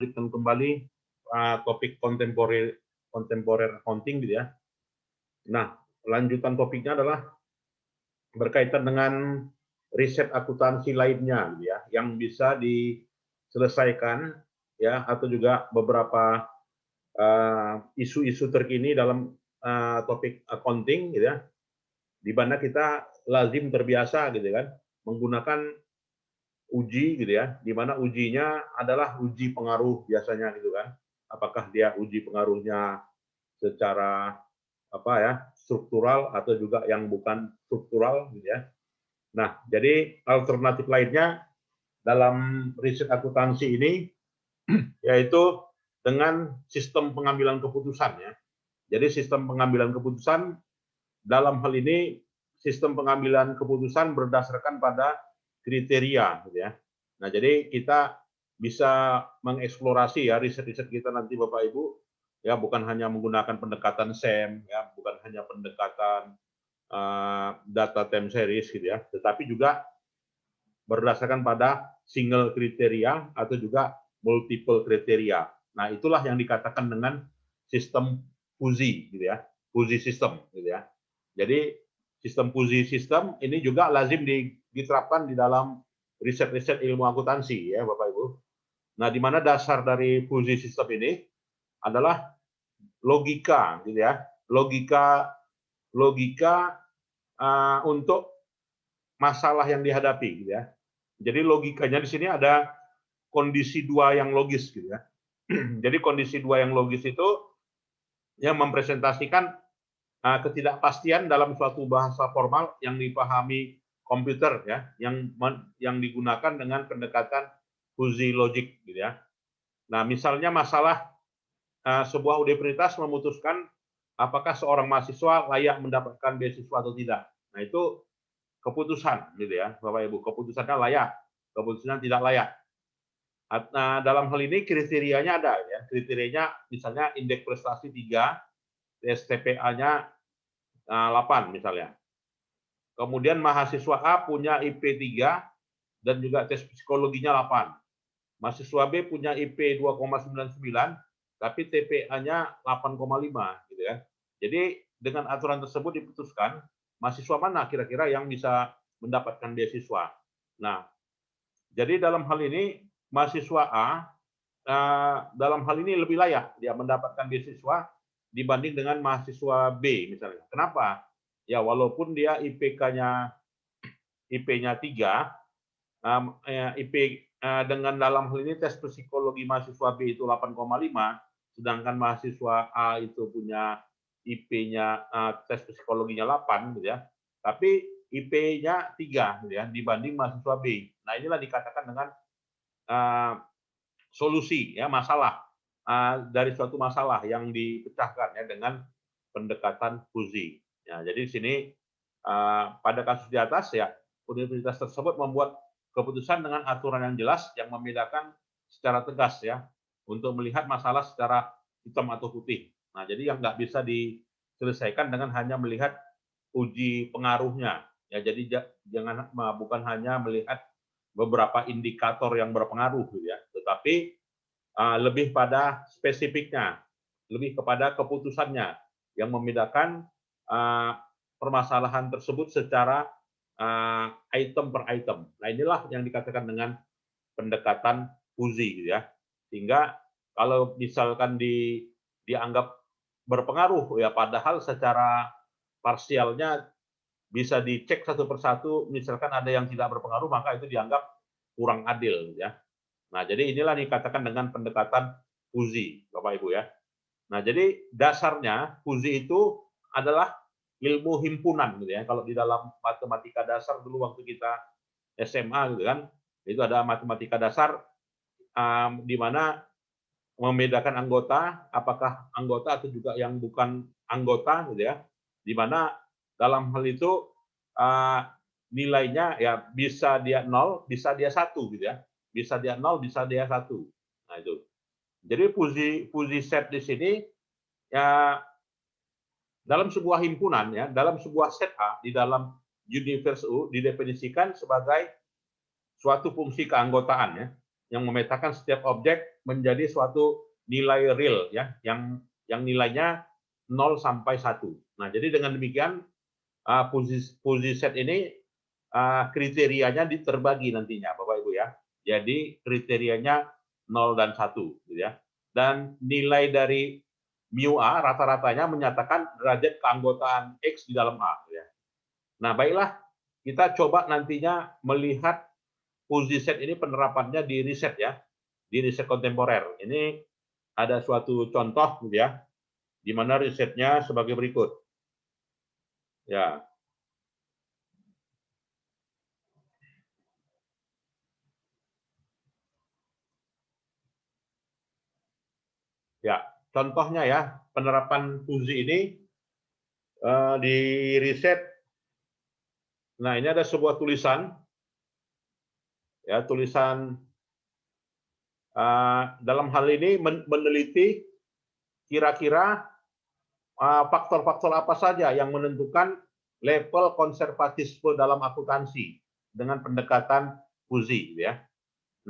lanjutkan kembali topik kontemporer accounting gitu ya. Nah, lanjutan topiknya adalah berkaitan dengan riset akuntansi lainnya gitu ya, yang bisa diselesaikan ya, atau juga beberapa isu-isu terkini dalam topik accounting gitu ya, di mana kita lazim terbiasa gitu kan menggunakan uji gitu ya, di mana ujinya adalah uji pengaruh biasanya gitu kan. Apakah dia uji pengaruhnya secara apa ya, struktural atau juga yang bukan struktural gitu ya. Nah, jadi alternatif lainnya dalam riset akuntansi ini yaitu dengan sistem pengambilan keputusan ya. Jadi sistem pengambilan keputusan dalam hal ini sistem pengambilan keputusan berdasarkan pada kriteria gitu ya. Nah, jadi kita bisa mengeksplorasi ya riset-riset kita nanti Bapak Ibu ya, bukan hanya menggunakan pendekatan SEM ya, bukan hanya pendekatan data time series gitu ya, tetapi juga berdasarkan pada single kriteria atau juga multiple kriteria. Nah, itulah yang dikatakan dengan sistem fuzzy gitu ya, fuzzy system gitu ya. Jadi sistem fuzzy system ini juga lazim diterapkan di dalam riset-riset ilmu akuntansi ya Bapak Ibu. Nah, di mana dasar dari fuzzy system ini adalah logika gitu ya, logika untuk masalah yang dihadapi gitu ya. Jadi logikanya di sini ada kondisi dua yang logis gitu ya. Jadi kondisi dua yang logis itu yang mempresentasikan ketidakpastian dalam suatu bahasa formal yang dipahami komputer ya, yang digunakan dengan pendekatan fuzzy logic gitu ya. Nah, misalnya masalah sebuah universitas memutuskan apakah seorang mahasiswa layak mendapatkan beasiswa atau tidak. Nah, itu keputusan gitu ya, Bapak Ibu. Keputusannya layak, keputusannya tidak layak. Nah, dalam hal ini kriterianya ada ya. Kriterianya misalnya indeks prestasi 3, STPA-nya 8 misalnya. Kemudian mahasiswa A punya IP 3 dan juga tes psikologinya 8. Mahasiswa B punya IP 2,99 tapi TPA-nya 8,5 gitu ya. Jadi dengan aturan tersebut diputuskan mahasiswa mana kira-kira yang bisa mendapatkan beasiswa. Nah, jadi dalam hal ini mahasiswa A dalam hal ini lebih layak dia mendapatkan beasiswa dibanding dengan mahasiswa B misalnya. Kenapa? Ya walaupun dia IP-nya 3, IP dengan dalam hal ini tes psikologi mahasiswa B itu 8,5, sedangkan mahasiswa A itu punya IP-nya tes psikologinya 8 gitu ya. Tapi IP-nya 3 gitu ya dibanding mahasiswa B. Nah, inilah dikatakan dengan solusi ya masalah dari suatu masalah yang dipecahkan ya dengan pendekatan fuzzy. Ya, jadi di sini pada kasus di atas ya universitas tersebut membuat keputusan dengan aturan yang jelas yang membedakan secara tegas ya untuk melihat masalah secara hitam atau putih. Nah, jadi yang nggak bisa diselesaikan dengan hanya melihat uji pengaruhnya. Ya, jadi jangan bukan hanya melihat beberapa indikator yang berpengaruh ya, tetapi lebih pada spesifiknya, lebih kepada keputusannya yang membedakan permasalahan tersebut secara item per item. Nah, inilah yang dikatakan dengan pendekatan fuzzy gitu ya. Sehingga kalau misalkan dianggap berpengaruh ya padahal secara parsialnya bisa dicek satu persatu, misalkan ada yang tidak berpengaruh maka itu dianggap kurang adil ya. Nah, jadi inilah dikatakan dengan pendekatan fuzzy, Bapak Ibu ya. Nah, jadi dasarnya fuzzy itu adalah ilmu himpunan gitu ya. Kalau di dalam matematika dasar dulu waktu kita SMA gitu kan, itu ada matematika dasar di mana membedakan anggota, apakah anggota atau juga yang bukan anggota gitu ya. Di mana dalam hal itu nilainya ya bisa dia 0, bisa dia 1 gitu ya. Bisa dia 0, bisa dia 1. Nah, itu. Jadi fuzzy set di sini ya dalam sebuah himpunan ya, dalam sebuah set A di dalam universe U didefinisikan sebagai suatu fungsi keanggotaan ya, yang memetakan setiap objek menjadi suatu nilai real ya, yang nilainya 0 sampai 1. Nah, jadi dengan demikian fuzzy set ini kriterianya terbagi nantinya Bapak Ibu ya. Jadi kriterianya 0 dan 1 gitu ya. Dan nilai dari mu A rata-ratanya menyatakan derajat keanggotaan X di dalam A ya. Nah, baiklah kita coba nantinya melihat fuzzy set ini penerapannya di riset ya. Di riset kontemporer. Ini ada suatu contoh gitu ya. Di mana risetnya sebagai berikut. Ya. Ya, contohnya ya, penerapan fuzzy ini di riset. Nah, ini ada sebuah tulisan, ya, tulisan dalam hal ini meneliti kira-kira faktor-faktor apa saja yang menentukan level konservatisme dalam akuntansi dengan pendekatan fuzzy, ya.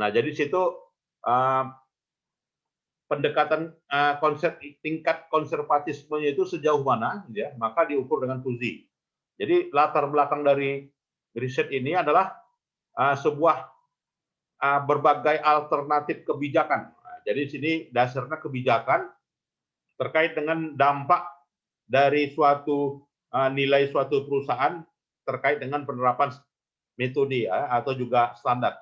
Nah, jadi situ pendekatan konsep tingkat konservatismenya itu sejauh mana, ya, maka diukur dengan fuzzy. Jadi latar belakang dari riset ini adalah sebuah berbagai alternatif kebijakan. Jadi di sini dasarnya kebijakan terkait dengan dampak dari suatu nilai suatu perusahaan terkait dengan penerapan metode ya, atau juga standar.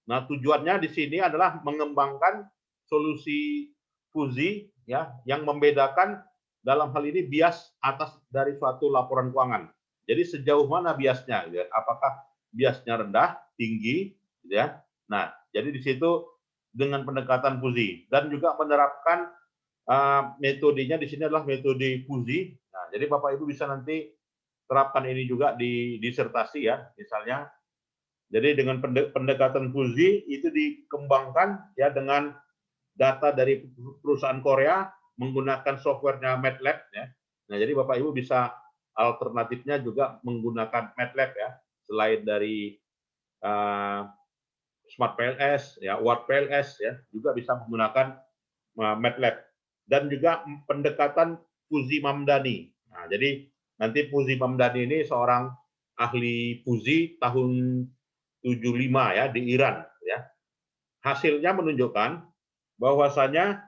Nah, tujuannya di sini adalah mengembangkan solusi fuzzy ya yang membedakan dalam hal ini bias atas dari suatu laporan keuangan. Jadi sejauh mana biasnya, ya? Apakah biasnya rendah, tinggi, ya? Nah, jadi di situ dengan pendekatan fuzzy dan juga menerapkan metodenya di sini adalah metode fuzzy. Nah, jadi Bapak Ibu bisa nanti terapkan ini juga di disertasi ya, misalnya. Jadi dengan pendekatan fuzzy itu dikembangkan ya dengan data dari perusahaan Korea menggunakan softwarenya MATLAB ya. Nah, jadi Bapak Ibu bisa alternatifnya juga menggunakan MATLAB ya, selain dari Smart PLS ya, Word PLS ya, juga bisa menggunakan MATLAB dan juga pendekatan Fuzzy Mamdani. Nah, jadi nanti Fuzzy Mamdani ini seorang ahli fuzzy tahun 75 ya di Iran ya. Hasilnya menunjukkan bahwasanya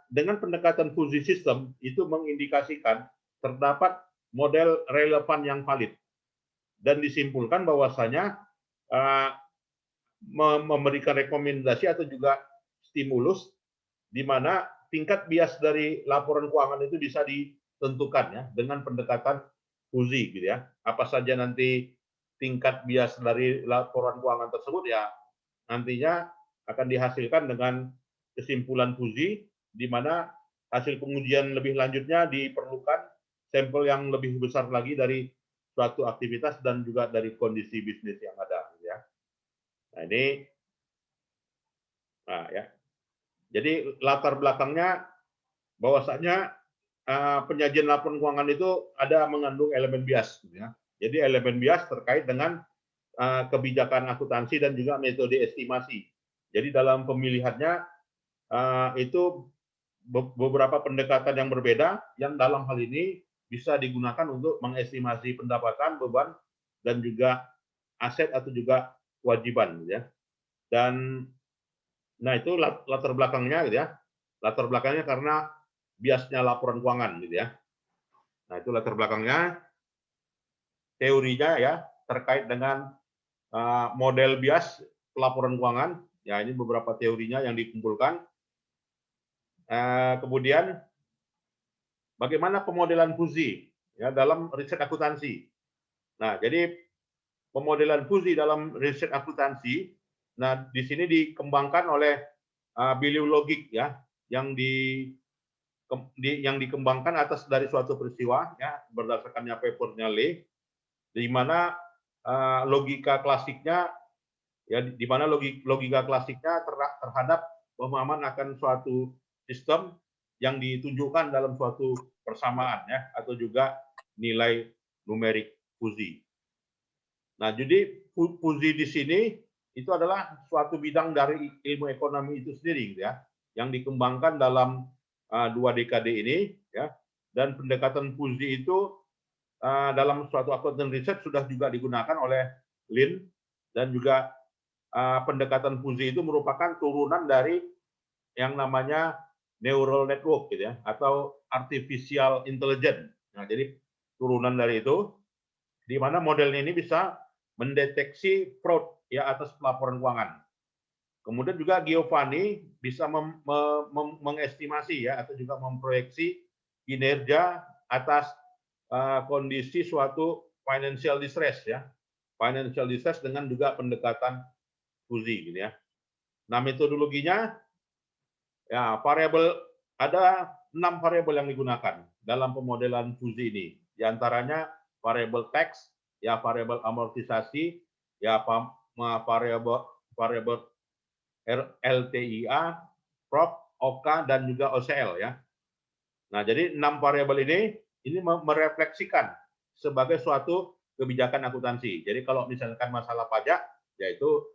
dengan pendekatan fuzzy system itu mengindikasikan terdapat model relevan yang valid dan disimpulkan bahwasanya memberikan rekomendasi atau juga stimulus di mana tingkat bias dari laporan keuangan itu bisa ditentukan ya dengan pendekatan fuzzy gitu ya. Apa saja nanti tingkat bias dari laporan keuangan tersebut ya nantinya akan dihasilkan dengan kesimpulan fuzzy di mana hasil pengujian lebih lanjutnya diperlukan sampel yang lebih besar lagi dari suatu aktivitas dan juga dari kondisi bisnis yang ada ya. Nah, ini ya. Jadi latar belakangnya bahwasanya penyajian laporan keuangan itu ada mengandung elemen bias ya. Jadi elemen bias terkait dengan kebijakan akuntansi dan juga metode estimasi. Jadi dalam pemilihannya itu beberapa pendekatan yang berbeda yang dalam hal ini bisa digunakan untuk mengestimasi pendapatan, beban, dan juga aset atau juga kewajiban ya. Dan nah itu latar belakangnya gitu ya. Latar belakangnya karena biasnya laporan keuangan gitu ya. Nah, itu latar belakangnya. Teorinya ya terkait dengan model bias pelaporan keuangan. Ya, ini beberapa teorinya yang dikumpulkan. Kemudian bagaimana pemodelan fuzzy ya dalam riset akuntansi. Nah, jadi pemodelan fuzzy dalam riset akuntansi, nah di sini dikembangkan oleh Billy Logic ya, yang dikembangkan atas dari suatu peristiwa ya berdasarkannya papernya Lee, di mana logika klasiknya ya di mana logika klasiknya terhadap pemahaman akan suatu sistem yang ditunjukkan dalam suatu persamaan ya atau juga nilai numerik fuzzy. Nah, jadi fuzzy di sini itu adalah suatu bidang dari ilmu ekonomi itu sendiri, gitu ya, yang dikembangkan dalam 2 dekade ini, ya. Dan pendekatan Fuzzy itu dalam suatu accounting research sudah juga digunakan oleh Lin, dan juga pendekatan Fuzzy itu merupakan turunan dari yang namanya neural network, gitu ya, atau artificial intelligence. Nah, jadi turunan dari itu, di mana modelnya ini bisa mendeteksi fraud ya atas pelaporan keuangan. Kemudian juga Giovanni bisa mengestimasi ya atau juga memproyeksi kinerja atas kondisi suatu financial distress ya. Financial distress dengan juga pendekatan Fuzzy, gitu ya. Nah, metodologinya ya ada 6 variabel yang digunakan dalam pemodelan Fuzzy ini. Di antaranya variabel tax, ya variabel amortisasi, ya variabel LTIA, PROF, OK, dan juga OCL ya. Nah, jadi 6 variabel ini merefleksikan sebagai suatu kebijakan akuntansi. Jadi kalau misalkan masalah pajak, yaitu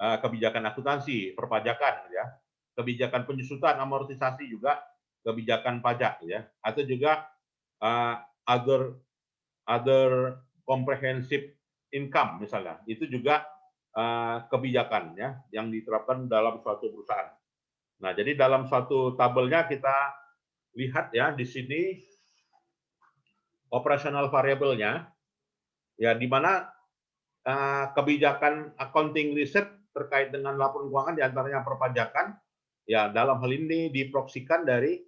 kebijakan akuntansi, perpajakan ya. Kebijakan penyusutan, amortisasi juga kebijakan pajak ya. Atau juga other comprehensive income misalnya. Itu juga kebijakan ya yang diterapkan dalam suatu perusahaan. Nah, jadi dalam suatu tabelnya kita lihat ya di sini operasional variabelnya ya, di mana kebijakan accounting research terkait dengan laporan keuangan diantaranya perpajakan ya, dalam hal ini diproksikan dari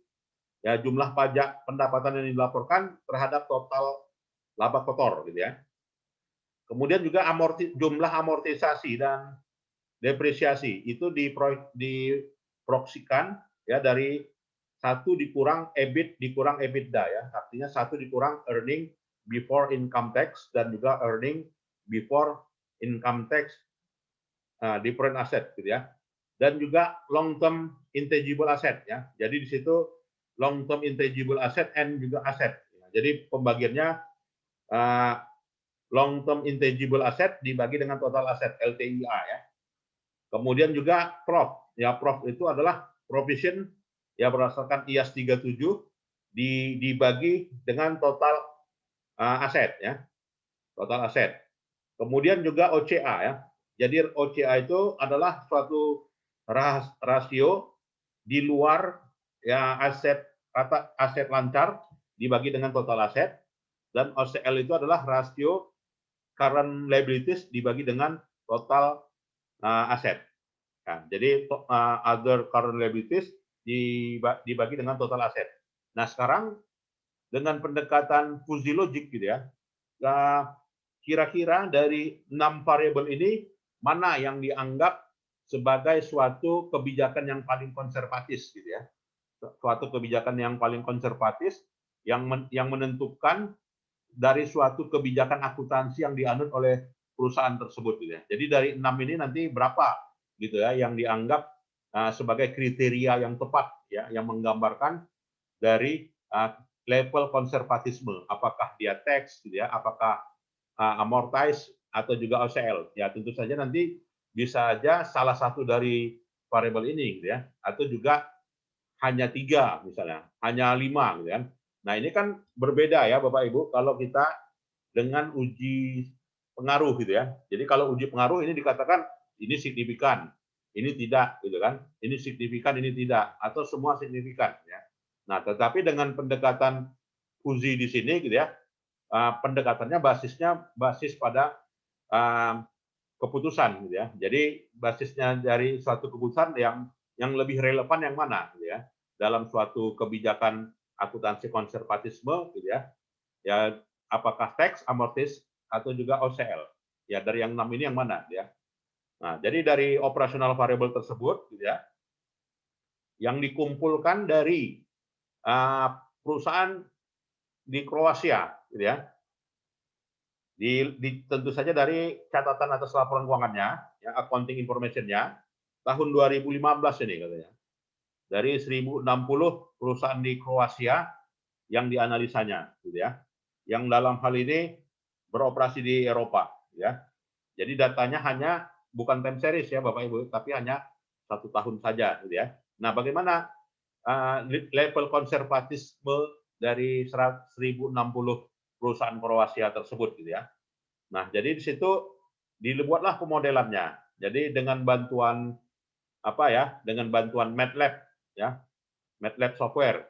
ya jumlah pajak pendapatan yang dilaporkan terhadap total laba kotor, gitu ya. Kemudian juga jumlah amortisasi dan depresiasi itu diproksikan ya dari 1 dikurang EBIT dikurang EBITDA ya, artinya 1 dikurang earning before income tax dan juga earning before income tax different asset, gitu ya. Dan juga long term intangible asset ya. Jadi di situ long term intangible asset and juga asset. Jadi pembagiannya long term intangible asset dibagi dengan total asset LTIA ya. Kemudian juga PROF. Ya, PROF itu adalah provision ya berdasarkan IAS 37 dibagi dengan total aset ya. Total aset. Kemudian juga OCA ya. Jadi OCA itu adalah suatu rasio di luar ya aset lancar dibagi dengan total aset, dan OCL itu adalah rasio current liabilities dibagi dengan total aset. Nah, jadi other current liabilities dibagi dengan total aset. Nah, sekarang dengan pendekatan Fuzzy logic, gitu ya, kira-kira dari 6 variabel ini mana yang dianggap sebagai suatu kebijakan yang paling konservatif, gitu ya. Suatu kebijakan yang paling konservatif yang menentukan dari suatu kebijakan akuntansi yang dianut oleh perusahaan tersebut, gitu ya. Jadi dari 6 ini nanti berapa gitu ya yang dianggap sebagai kriteria yang tepat ya, yang menggambarkan dari level konservatisme, apakah dia tax gitu ya, apakah amortize atau juga OCL. Ya, tentu saja nanti bisa aja salah satu dari variabel ini gitu ya, atau juga hanya 3 misalnya, hanya 5 gitu kan. Nah, ini kan berbeda ya Bapak Ibu kalau kita dengan uji pengaruh gitu ya. Jadi kalau uji pengaruh ini dikatakan ini signifikan, ini tidak gitu kan. Ini signifikan, ini tidak, atau semua signifikan ya. Nah, tetapi dengan pendekatan Fuzzy di sini gitu ya, pendekatannya basis pada keputusan gitu ya. Jadi basisnya dari suatu keputusan yang lebih relevan yang mana gitu ya. Dalam suatu kebijakan akuntansi konservatisme gitu ya. Ya apakah tax, amortis atau juga OCL. Ya dari yang 6 ini yang mana ya. Nah, jadi dari operasional variabel tersebut gitu ya, yang dikumpulkan dari perusahaan di Kroasia gitu ya. Tentu saja dari catatan atas laporan keuangannya, ya, accounting information-nya, tahun 2015 ini katanya. Dari 1060 perusahaan di Kroasia yang dianalisanya, gitu ya. Yang dalam hal ini beroperasi di Eropa, ya. Jadi datanya hanya bukan time series ya Bapak Ibu, tapi hanya 1 tahun saja, gitu ya. Nah, bagaimana level konservatisme dari 1060 perusahaan Kroasia tersebut, gitu ya. Nah, jadi di situ dibuatlah pemodelannya. Jadi dengan bantuan apa ya? Dengan bantuan MATLAB ya, MATLAB software.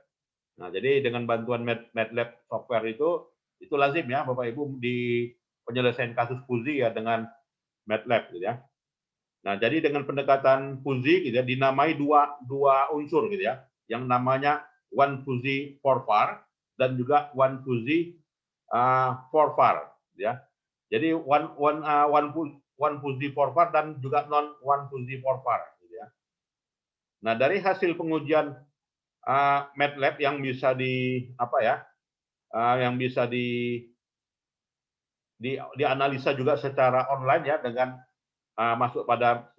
Nah, jadi dengan bantuan MATLAB software itu lazim ya Bapak Ibu di penyelesaian kasus fuzzy ya dengan MATLAB gitu ya. Nah, jadi dengan pendekatan fuzzy gitu ya, dinamai dua unsur gitu ya, yang namanya one fuzzy for var dan juga one fuzzy for var gitu ya. Jadi one fuzzy for var dan juga non one fuzzy for var gitu ya. Nah, dari hasil pengujian MATLAB yang bisa yang bisa dianalisa juga secara online ya dengan masuk pada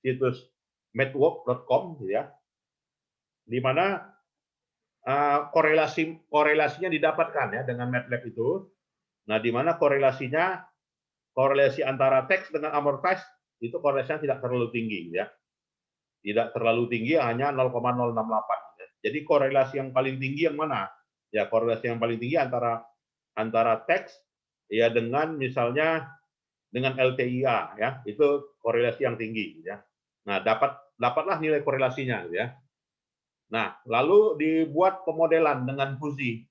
situs matwork.com ya, di mana korelasinya didapatkan ya dengan MATLAB itu. Nah, di mana korelasi antara teks dengan amortize itu korelasinya tidak terlalu tinggi ya. Tidak terlalu tinggi, hanya 0,068. Ya. Jadi korelasi yang paling tinggi yang mana? Ya, korelasi yang paling tinggi antara teks ya dengan misalnya dengan LTIA ya, itu korelasi yang tinggi ya. Nah, dapatlah nilai korelasinya ya. Nah, lalu dibuat pemodelan dengan fuzzy.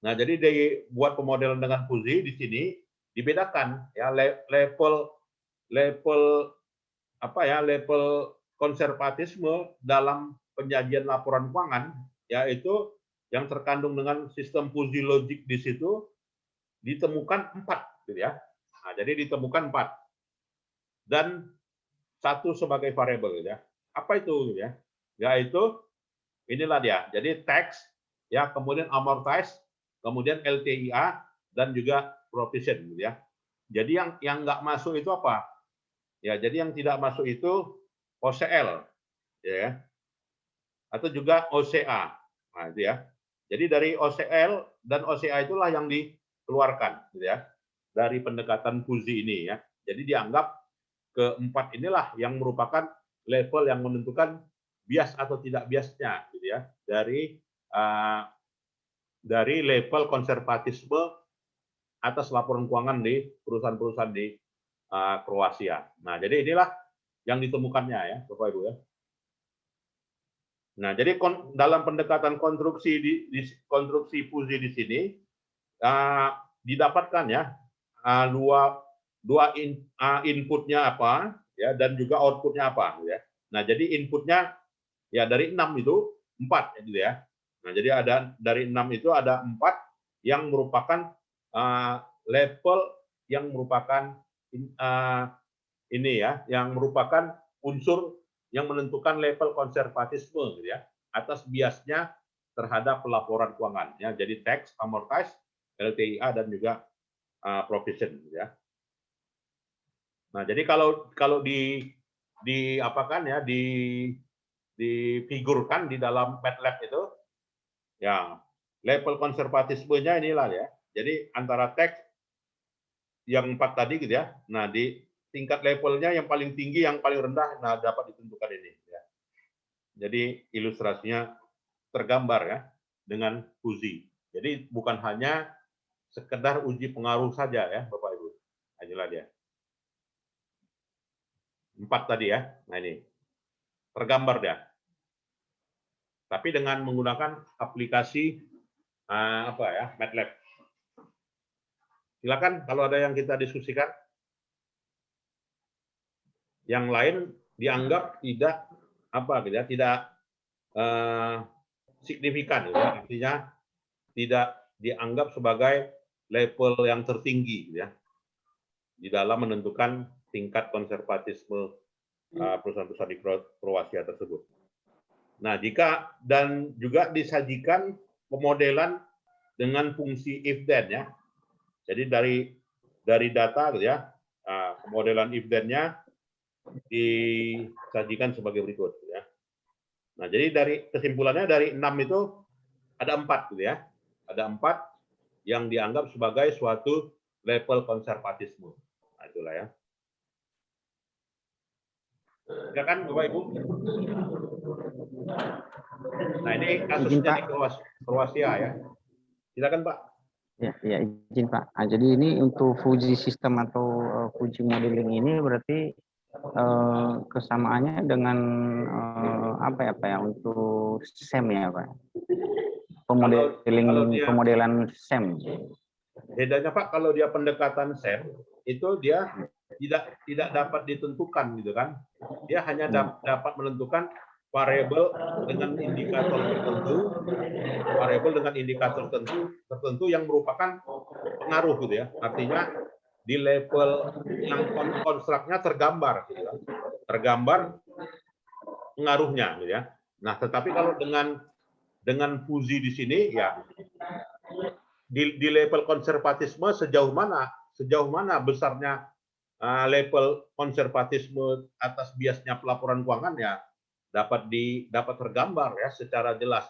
Nah, jadi dibuat pemodelan dengan fuzzy di sini dibedakan ya level konservatisme dalam penyajian laporan keuangan yaitu yang terkandung dengan sistem fuzzy logic di situ ditemukan 4 gitu ya. Nah, jadi ditemukan 4 dan 1 sebagai variabel gitu ya. Apa itu gitu ya? Yaitu inilah dia. Jadi tax ya, kemudian amortize, kemudian LTIA dan juga provision gitu ya. Jadi yang nggak masuk itu apa? Ya, jadi yang tidak masuk itu OCL ya. Atau juga OCA. Nah, itu ya. Jadi dari OCL dan OCA itulah yang dikeluarkan gitu ya. Dari pendekatan fuzzy ini ya. Jadi dianggap keempat inilah yang merupakan level yang menentukan bias atau tidak biasnya gitu ya dari level konservatisme atas laporan keuangan di perusahaan-perusahaan di Kroasia. Nah, jadi inilah yang ditemukannya ya, Bapak Ibu ya. Nah, jadi dalam pendekatan konstruksi fuzzy di sini didapatkan ya dua inputnya apa ya dan juga outputnya apa ya. Nah, jadi inputnya ya dari 6 itu 4 gitu ya. Nah, jadi ada dari 6 itu ada 4 yang merupakan level yang merupakan ini ya, yang merupakan unsur yang menentukan level konservatisme gitu ya atas biasnya terhadap pelaporan keuangan ya. Jadi tax, amortize, LTIA dan juga provision gitu ya. Nah, jadi kalau diapakan ya difigurkan di dalam MATLAB itu ya level konservatismenya inilah ya. Jadi antara teks yang 4 tadi gitu ya. Nah, di tingkat levelnya yang paling tinggi, yang paling rendah, nah dapat ditentukan ini. Ya. Jadi ilustrasinya tergambar ya dengan fuzzy. Jadi bukan hanya sekedar uji pengaruh saja ya, Bapak Ibu. Inilah dia. 4 tadi ya. Nah ini tergambar dia. Tapi dengan menggunakan aplikasi MATLAB. Silakan kalau ada yang kita diskusikan. Yang lain dianggap tidak tidak signifikan, gitu ya. Artinya tidak dianggap sebagai level yang tertinggi, gitu ya, di dalam menentukan tingkat konservatisme perusahaan-perusahaan di Kroasia tersebut. Nah, dan juga disajikan pemodelan dengan fungsi if then ya. Jadi dari data, gitu ya, pemodelan if then-nya disajikan sebagai berikut ya. Nah, jadi dari kesimpulannya dari 6 itu ada 4 gitu ya. Ada 4 yang dianggap sebagai suatu level konservatisme. Nah, itulah ya. Ya kan, Bapak Ibu? Nah, ini Izin, kasusnya di Pak. Kroasia ya. Silakan, Pak. Ya, izin Pak. Nah, jadi ini untuk Fuji sistem atau Fuji modeling ini berarti kesamaannya dengan apa ya Pak ya, untuk SEM ya Pak? Pemodelan SEM. Bedanya Pak, kalau dia pendekatan SEM itu dia tidak dapat ditentukan gitu kan. Dia hanya dapat menentukan variabel dengan indikator tertentu yang merupakan pengaruh gitu ya. Artinya di level yang konstruknya tergambar gitu ya. Tergambar pengaruhnya gitu ya. Nah, tetapi kalau dengan fusi di sini ya di level konservatisme sejauh mana besarnya level konservatisme atas biasnya pelaporan keuangan ya dapat tergambar ya secara jelas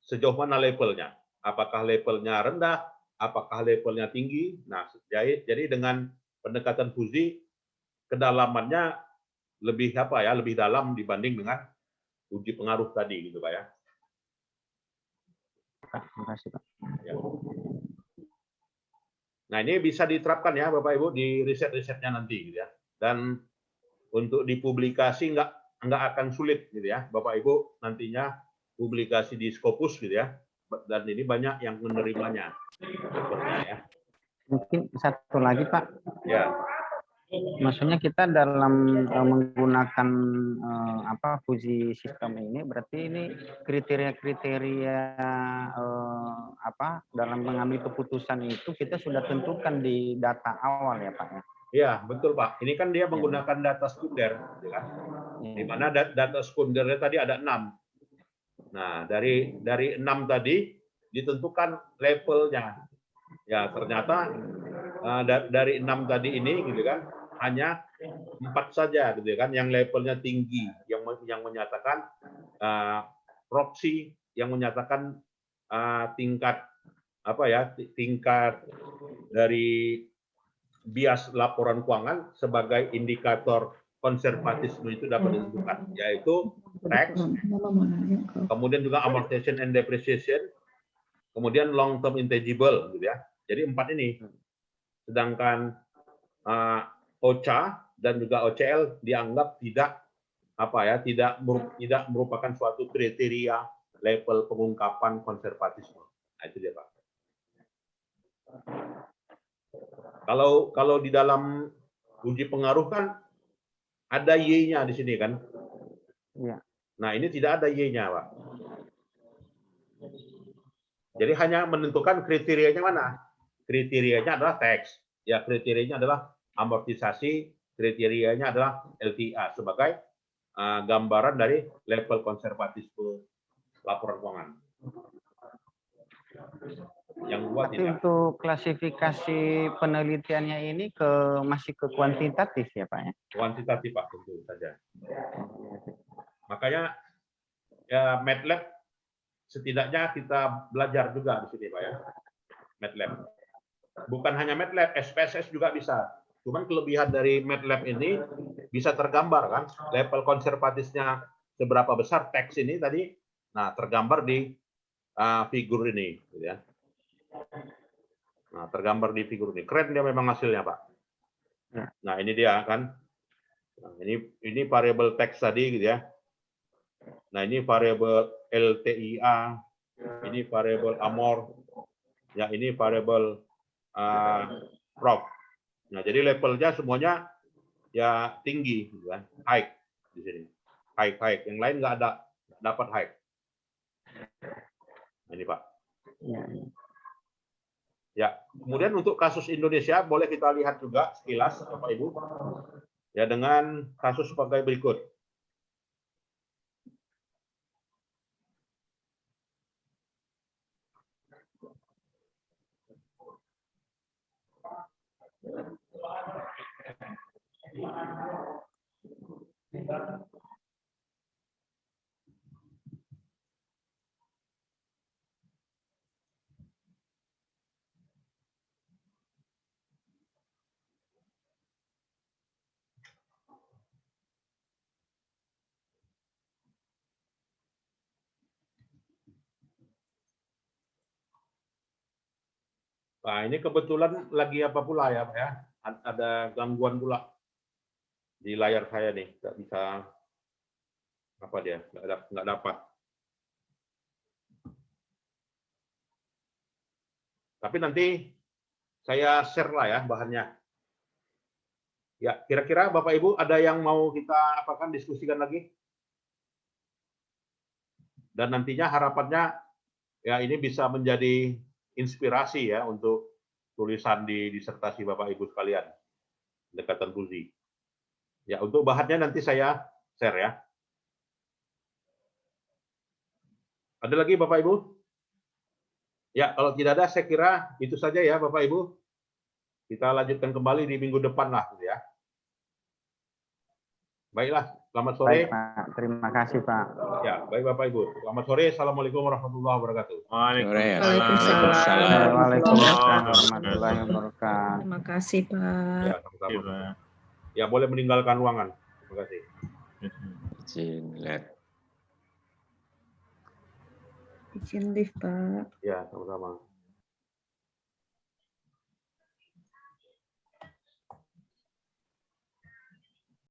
sejauh mana levelnya. Apakah levelnya rendah, apakah levelnya tinggi. Nah, jadi dengan pendekatan fusi kedalamannya lebih lebih dalam dibanding dengan uji pengaruh tadi gitu Pak ya. Terima kasih Pak. Ya. Nah, ini bisa diterapkan ya Bapak Ibu di riset-risetnya nanti gitu ya. Dan untuk dipublikasi nggak akan sulit gitu ya Bapak Ibu, nantinya publikasi di Scopus gitu ya. Dan ini banyak yang menerimanya. Ya. Mungkin satu lagi Pak. Ya. Maksudnya kita dalam menggunakan Fuji sistem ini berarti ini kriteria-kriteria dalam mengambil keputusan itu kita sudah tentukan di data awal ya Pak ya. Iya, betul Pak. Ini kan dia menggunakan data sekunder, kan? Di mana data sekundernya tadi ada 6. Nah, dari 6 tadi ditentukan levelnya. Ya, ternyata dari 6 tadi ini gitu kan, hanya 4 saja gitu kan yang levelnya tinggi, yang menyatakan proxy, yang menyatakan tingkat tingkat dari bias laporan keuangan sebagai indikator konservatisme itu dapat ditentukan, yaitu tax, kemudian juga amortization and depreciation, kemudian long term intangible gitu ya. Jadi 4 ini. Sedangkan OCA dan juga OCL dianggap tidak merupakan suatu kriteria level pengungkapan konservatisme. Nah, itu dia Pak. Kalau di dalam uji pengaruh kan ada Y-nya di sini kan. Ya. Nah, ini tidak ada Y-nya, Pak. Jadi hanya menentukan kriterianya mana. Kriterianya adalah tax. Ya, kriterianya adalah amortisasi, kriterianya adalah LTA sebagai gambaran dari level konservatisme laporan keuangan. Yang buat tapi untuk klasifikasi penelitiannya ini masih ke kuantitatif ya Pak ya? Kuantitatif Pak, tentu saja. Makanya ya MATLAB setidaknya kita belajar juga di sini Pak ya. MATLAB. Bukan hanya MATLAB, SPSS juga bisa. Cuman kelebihan dari MATLAB ini bisa tergambar kan level konservatisnya seberapa besar teks ini tadi. Nah, tergambar di figur ini gitu ya. Nah, tergambar di figur ini. Keren dia memang hasilnya, Pak. Nah, ini dia kan. Nah, ini variabel teks tadi gitu ya. Nah, ini variabel LTIA, ini variabel amor, ya ini variabel prof. Nah, jadi levelnya semuanya ya tinggi, gitu kan, high di sini, high. Yang lain nggak ada dapat high. Nah, ini Pak. Ya, kemudian untuk kasus Indonesia boleh kita lihat juga sekilas, Bapak Ibu, ya dengan kasus sebagai berikut. Nah, ini kebetulan lagi apa pula ya, Pak ya? Ada gangguan pula di layar saya nih, nggak bisa apa dia, nggak dapat. Tapi nanti saya share lah ya bahannya. Ya, kira-kira Bapak Ibu ada yang mau kita apakan diskusikan lagi? Dan nantinya harapannya ya ini bisa menjadi inspirasi ya untuk tulisan di disertasi Bapak Ibu sekalian, pendekatan fungsi. Ya, untuk bahannya nanti saya share ya. Ada lagi Bapak Ibu? Ya, kalau tidak ada saya kira itu saja ya Bapak Ibu. Kita lanjutkan kembali di minggu depan lah gitu ya. Baiklah, selamat sore. Baik, Pak. Terima kasih, Pak. Ya, baik Bapak Ibu. Selamat sore. Assalamualaikum warahmatullahi wabarakatuh. Waalaikumsalam. Waalaikumsalam warahmatullahi wabarakatuh. Terima kasih, Pak. Ya, sama-sama. Ya, boleh meninggalkan ruangan. Terima kasih. Izin lihat. Izin lift, Pak. Ya, sama-sama.